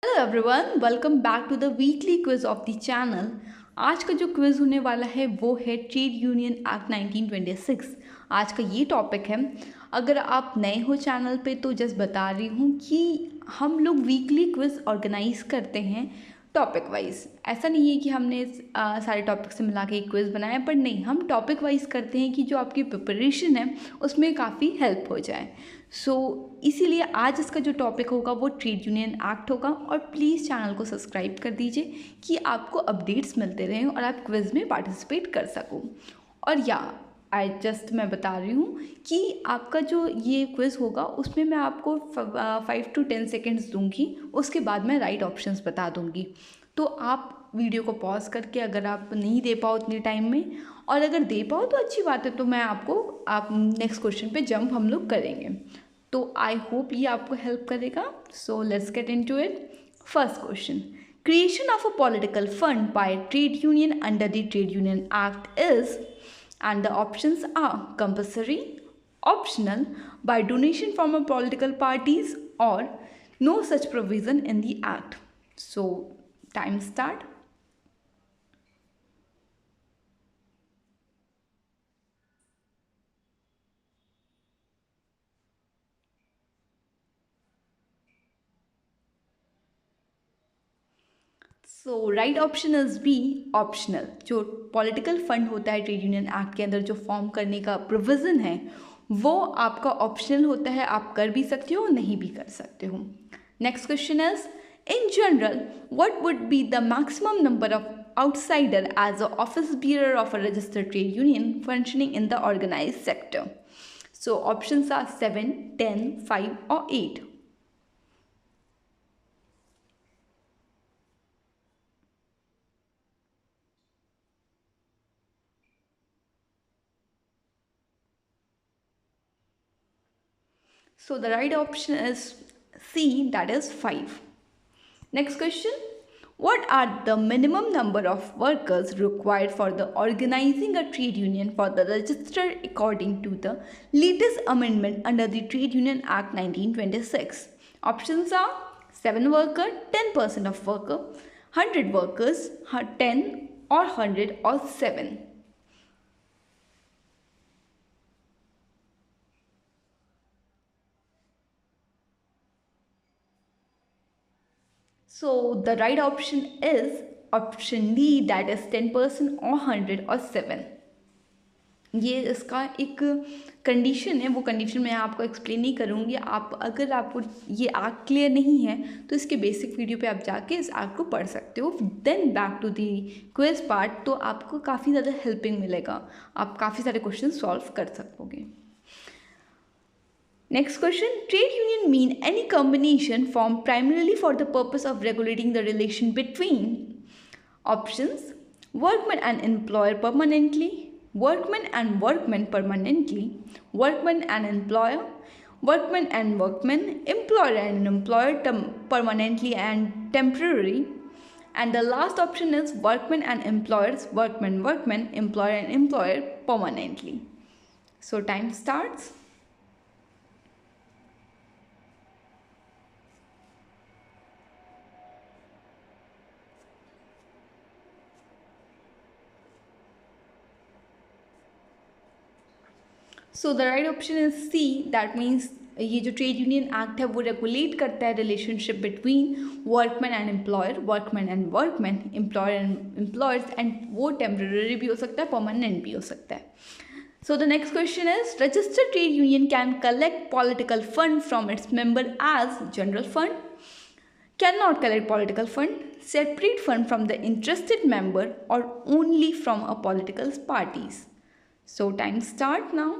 Hello everyone, welcome back to the weekly quiz of the channel. आज का जो quiz होने वाला है वो है ट्रेड यूनियन एक्ट 1926। आज का ये टॉपिक है। अगर आप नए हो चैनल पे तो जस्ट बता रही हूँ कि हम लोग वीकली क्विज ऑर्गेनाइज करते हैं टॉपिक वाइज। ऐसा नहीं है कि हमने सारे टॉपिक से मिला के एक क्विज बनाया, पर नहीं, हम टॉपिक वाइज करते हैं कि जो आपकी प्रिपरेशन है उसमें काफ़ी हेल्प हो जाए। इसीलिए आज इसका जो टॉपिक होगा वो ट्रेड यूनियन एक्ट होगा। और प्लीज़ चैनल को सब्सक्राइब कर दीजिए कि आपको अपडेट्स मिलते रहें और आप क्विज़ में पार्टिसिपेट कर सको। और मैं बता रही हूँ कि आपका जो ये क्विज़ होगा उसमें मैं आपको 5 to 10 सेकेंड्स दूंगी, उसके बाद मैं राइट ऑप्शंस बता दूंगी। तो आप वीडियो को पॉज करके, अगर आप नहीं दे पाओ उतने टाइम में, और अगर दे पाओ तो अच्छी बात है, तो आप नेक्स्ट क्वेश्चन पे जंप हम लोग करेंगे। तो आई होप ये आपको हेल्प करेगा। So let's get into it. First question, creation of a political fund by trade union under the trade union act is, and the options are compulsory, optional, by donation from a political parties, or no such provision in the act. So time start. So right option is B, optional. जो political fund होता है trade union act के अंदर जो form करने का provision है वो आपका ऑप्शनल होता है। आप कर भी सकते हो, नहीं भी कर सकते हो। Next question is, in general what would be the maximum number of outsider as a office bearer of a registered trade union functioning in the organised sector? So options are 7, 10, 5 और 8. So the right option is C, that is 5. Next question. What are the minimum number of workers required for the organizing a trade union for the register according to the latest amendment under the Trade Union Act 1926? Options are 7 worker, 10% of worker, 100 workers, 10 or 100 or 7. So the right option is option D, that is 10% or 100 or 7. ये इसका एक condition है, वो condition मैं आपको explain नहीं करूँगी। अगर आपको ये एक्ट क्लियर नहीं है तो इसके बेसिक वीडियो पे आप जाके इस एक्ट को पढ़ सकते हो। Then back to the quiz part, तो आपको काफ़ी ज़्यादा हेल्पिंग मिलेगा, आप काफ़ी सारे क्वेश्चन सॉल्व कर सकोगे। Next question, trade union mean any combination formed primarily for the purpose of regulating the relation between options: workman and employer permanently, workman and workman permanently, workman and employer, workman and workman, employer and employer permanently and temporary, and the last option is workman and employers, workman, workman, employer and employer permanently. So time starts. So the right option is C, that means ये जो trade union act है वो regulate करता है relationship between workman and employer, workman and workman, employer and employers, and वो temporary भी हो सकता है, परमानेंट भी हो सकता है। So the next question is, registered trade union can collect political fund from its member as general fund, cannot collect political fund, separate fund from the interested member, or only from a political parties. So time start now.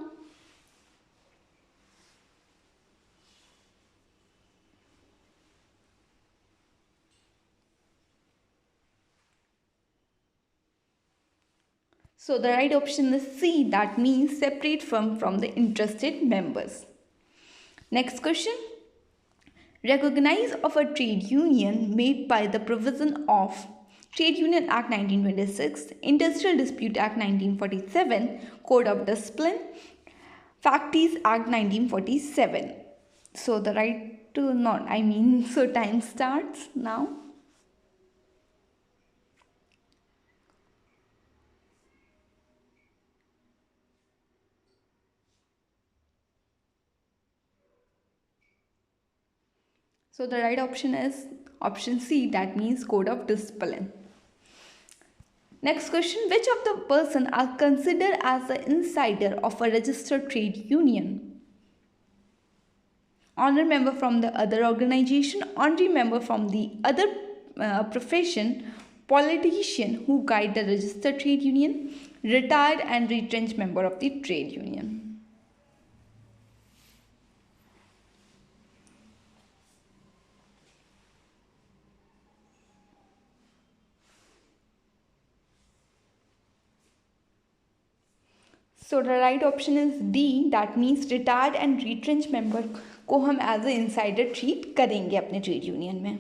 So the right option is C, that means separate from the interested members. Next question. Recognize of a trade union made by the provision of Trade Union Act 1926, Industrial Dispute Act 1947, Code of Discipline, Factories Act 1947. So the right not, I mean, so time starts now. So the right option is option C, that means code of discipline. Next question, which of the person are considered as the insider of a registered trade union? Honor member from the other organization, honorary member from the other profession, politician who guide the registered trade union, retired and retrenched member of the trade union. So the right option is D, that means retired and retrenched member को हम as a insider treat करेंगे अपने trade union में.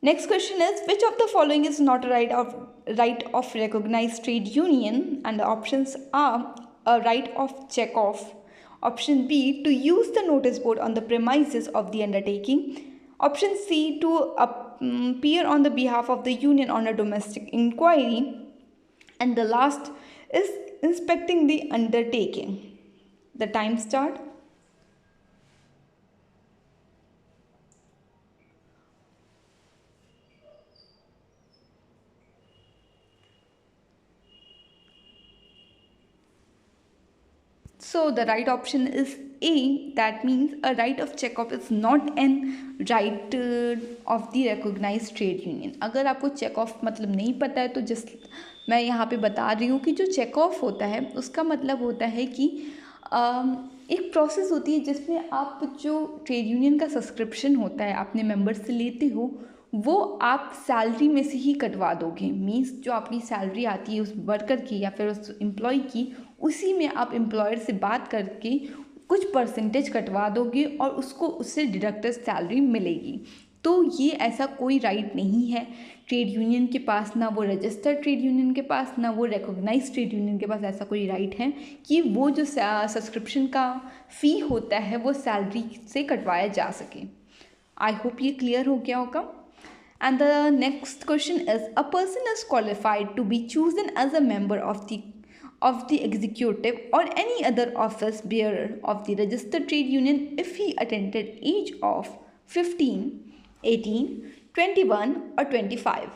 Next question is, which of the following is not a right of recognized trade union? And the options are a right of check off. Option B, to use the notice board on the premises of the undertaking. Option C, to appear on the behalf of the union on a domestic inquiry. And the last is inspecting the undertaking. The time start. So the right option is A, that means a right of check-off is not an right of the recognized trade union. अगर आपको check-off मतलब नहीं पता है तो just मैं यहाँ पे बता रही हूँ कि जो check-off होता है उसका मतलब होता है कि एक प्रोसेस होती है जिसमें आप जो ट्रेड यूनियन का सब्सक्रिप्शन होता है अपने मेंबर्स से लेते हो वो आप सैलरी में से ही कटवा दोगे. मीन्स जो आपकी सैलरी आती है उस वर्कर की या फिर उस एम्प्लॉय की, उसी में आप एम्प्लॉयर से बात करके कुछ परसेंटेज कटवा दोगे और उसको उससे डिडक्टेड सैलरी मिलेगी. तो ये ऐसा कोई राइट नहीं है ट्रेड यूनियन के पास, ना वो रजिस्टर्ड ट्रेड यूनियन के पास, ना वो रिकॉग्नाइज्ड ट्रेड यूनियन के पास ऐसा कोई राइट है कि वो जो सब्सक्रिप्शन का फ़ी होता है वो सैलरी से कटवाया जा सके. आई होप ये क्लियर हो गया होगा. And the next question is, a person is qualified to be chosen as a member of the executive or any other office bearer of the registered trade union if he attained age of 15, 18, 21 or 25.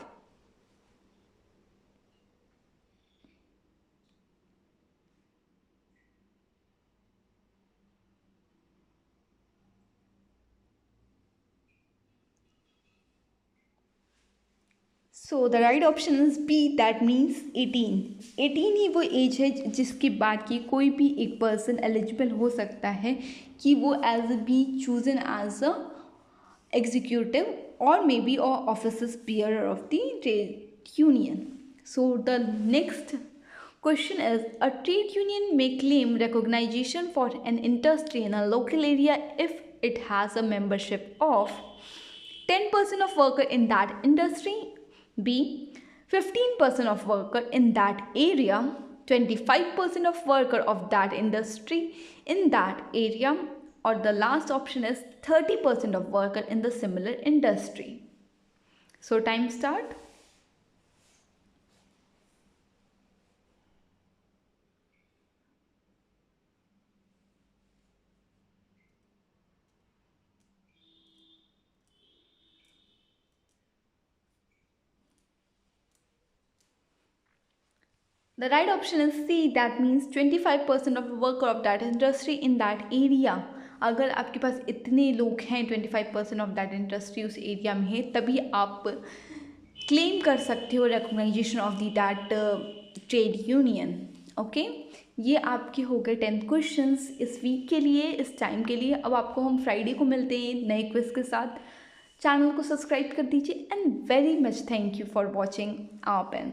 So the right option is B, that means 18. 18 ही वो age है जिसके बाद की कोई भी एक person eligible हो सकता है कि वो as be chosen as a executive और मे बी और officers bearer of the trade union. So the next question is, a trade union may claim recognition for an industry in a local area if it has a membership of 10% of worker in that industry, B, 15% of worker in that area, 25% of worker of that industry in that area, or the last option is 30% of worker in the similar industry. So time start. The right option is C, that means 25% of worker of that industry in that area. अगर आपके पास इतने लोग हैं 25% of that industry उस area में है तभी आप क्लेम कर सकते हो recognisation of the that trade union. Okay, ये आपके हो गए 10 क्वेश्चंस इस वीक के लिए, इस टाइम के लिए. अब आपको हम फ्राइडे को मिलते हैं नए क्विज के साथ. चैनल को सब्सक्राइब कर दीजिए and very much thank you for watching our pen.